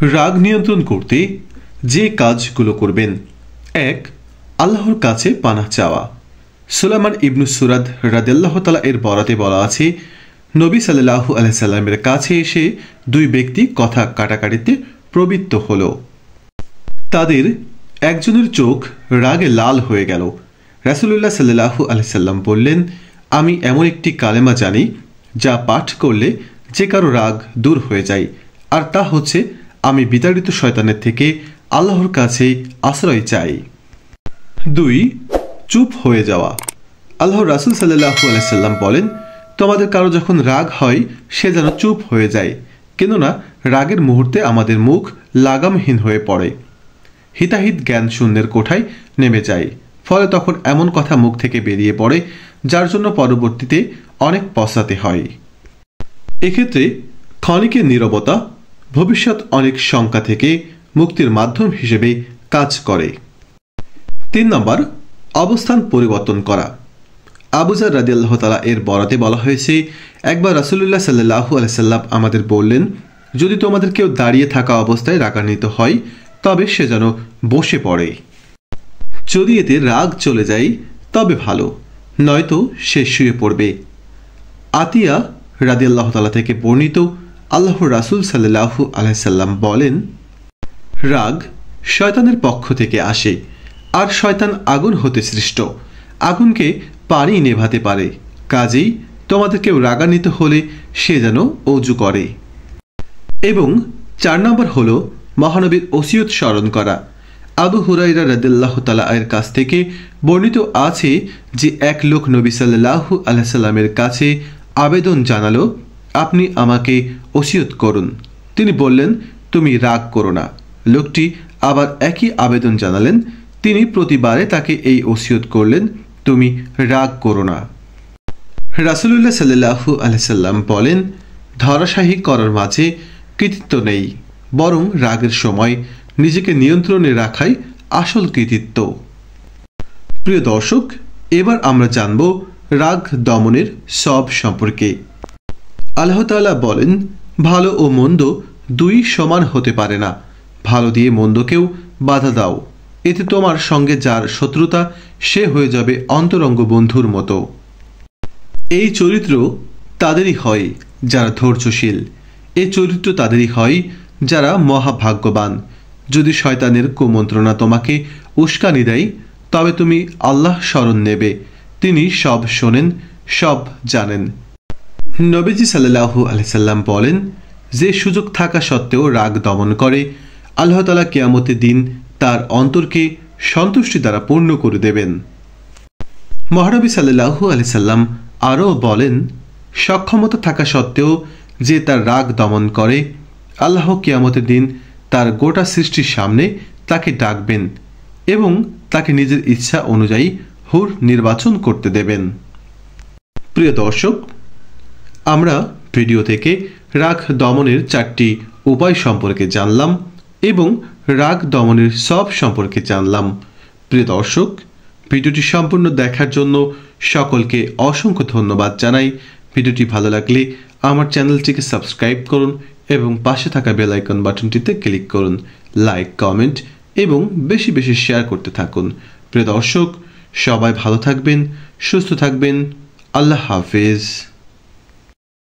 রাগ নিয়ন্ত্রণ করতে যে কাজগুলো করবেন। 1. আল্লাহর কাছে পানাহ চাওয়া। সুলাইমান ইবনু সুরাদ রাদিয়াল্লাহু তাআলা এর বরাতে বলা আছে, নবী সাল্লাল্লাহু আলাইহি সাল্লামের কাছে এসে দুই ব্যক্তি কথা কাটাকাটিতে প্রবৃত্ত হল। তাদের একজনের চোখ রাগে লাল হয়ে গেল। রাসূলুল্লাহ সাল্লাল্লাহু আলাইহি সাল্লাম বললেন, আমি এমন একটি কালেমা জানি যা পাঠ করলে যে কারো রাগ দূর হয়ে যায়, আর তা হচ্ছে, আমি বিতাড়িত শয়তানের থেকে আল্লাহর কাছে আশ্রয় চাই। 2. চুপ হয়ে যাওয়া। আল্লাহর রাসূল সাল্লাল্লাহু আলাইহি সাল্লাম বলেন, তোমাদের কারো যখন রাগ হয় সে যেন চুপ হয়ে যায়, কেননা রাগের মুহূর্তে আমাদের মুখ লাগামহীন হয়ে পড়ে, হিতাহিত জ্ঞান শূন্যের কোঠায় নেমে যায়। ফলে তখন এমন কথা মুখ থেকে বেরিয়ে পড়ে যার জন্য পরবর্তীতে অনেক পস্তাতে হয়। এক্ষেত্রে ক্ষণিকের নীরবতা ভবিষ্যৎ অনেক শঙ্কা থেকে মুক্তির মাধ্যম হিসেবে কাজ করে। 3 নম্বর, অবস্থান পরিবর্তন করা। আবু যর রাদিয়াল্লাহু তাআলা এর বরাতে বলা হয়েছে, একবার রাসূলুল্লাহ সাল্লাল্লাহু আলাইহি সাল্লাম আমাদের বললেন, যদি তোমাদের কেউ দাঁড়িয়ে থাকা অবস্থায় রাগান্বিত হয় তবে সে যেন বসে পড়ে। যদি এতে রাগ চলে যায় তবে ভালো, নয়তো সে শুয়ে পড়বে। আতিয়া রাদিয়াল্লাহু তাআলা থেকে বর্ণিত, আল্লাহর রাসূল সাল্লাল্লাহু আলাইহি সাল্লাম বলেন, রাগ শয়তানের পক্ষ থেকে আসে, আর শয়তান আগুন হতে সৃষ্ট। আগুনকে পানি নেভাতে পারে। কাজেই তোমাদের কেউ রাগান্বিত হলে সে যেন ওযু করে। এবং 4 নম্বর হলো মহানবীর ওসিয়ত স্মরণ করা। আবু হুরায়রা রাদিয়াল্লাহু তাআলা এর কাছ থেকে বর্ণিত আছে যে এক লোক নবী সাল্লাল্লাহু আলাইহি সাল্লামের কাছে আবেদন জানালো, আপনি আমাকে ওসিয়ত করুন। তিনি বললেন, তুমি রাগ করো না। লোকটি আবার একই আবেদন জানালেন। তিনি প্রতিবারে তাকে এই ওসিয়ত করলেন, তুমি রাগ করো না। রাসূলুল্লাহ সাল্লাল্লাহু আলাইহি সাল্লাম বলেন, ধরাশায়ী করার মাঝে কৃতিত্ব নেই, বরং রাগের সময় নিজেকে নিয়ন্ত্রণে রাখাই আসল কৃতিত্ব। প্রিয় দর্শক, এবার আমরা জানব রাগ দমনের সব সম্পর্কে। আল্লাহ তাআলা বলেন, ভালো ও মন্দ দুই সমান হতে পারে না। ভালো দিয়ে মন্দকেও বাধা দাও, এতে তোমার সঙ্গে যার শত্রুতা সে হয়ে যাবে অন্তরঙ্গ বন্ধুর মতো। এই চরিত্র তাদেরই হয় যারা ধৈর্যশীল। এই চরিত্র তাদেরই হয় যারা মহাভাগ্যবান। যদি শয়তানের কুমন্ত্রণা তোমাকে উস্কানি দেয় তবে তুমি আল্লাহ স্মরণ নেবে, তিনি সব শোনেন, সব জানেন। নবীজি সাল্লাল্লাহু আলাইহি সাল্লাম বলেন, যে সুযোগ থাকা সত্ত্বেও রাগ দমন করে, আল্লাহ তাআলা কিয়ামতের দিন তার অন্তরকে সন্তুষ্টি দ্বারা পূর্ণ করে দেবেন। মহানবী সাল্লাল্লাহু আলাইহি সাল্লাম আরও বলেন, সক্ষমতা থাকা সত্ত্বেও যে তার রাগ দমন করে, আল্লাহ কিয়ামতের দিন তার গোটা সৃষ্টির সামনে তাকে ডাকবেন এবং তাকে নিজের ইচ্ছা অনুযায়ী হুর নির্বাচন করতে দেবেন। প্রিয় দর্শক, আমরা ভিডিও থেকে রাগ দমনের 4টি উপায় সম্পর্কে জানলাম এবং রাগ দমনের সব সম্পর্কে জানলাম। প্রিয় দর্শক, ভিডিওটি সম্পূর্ণ দেখার জন্য সকলকে অসংখ্য ধন্যবাদ জানাই। ভিডিওটি ভালো লাগলে আমার চ্যানেলটিকে সাবস্ক্রাইব করুন এবং পাশে থাকা বেল আইকন বাটনটিতে ক্লিক করুন। লাইক, কমেন্ট এবং বেশি বেশি শেয়ার করতে থাকুন। প্রিয় দর্শক, সবাই ভালো থাকবেন, সুস্থ থাকবেন। আল্লাহ হাফেজ।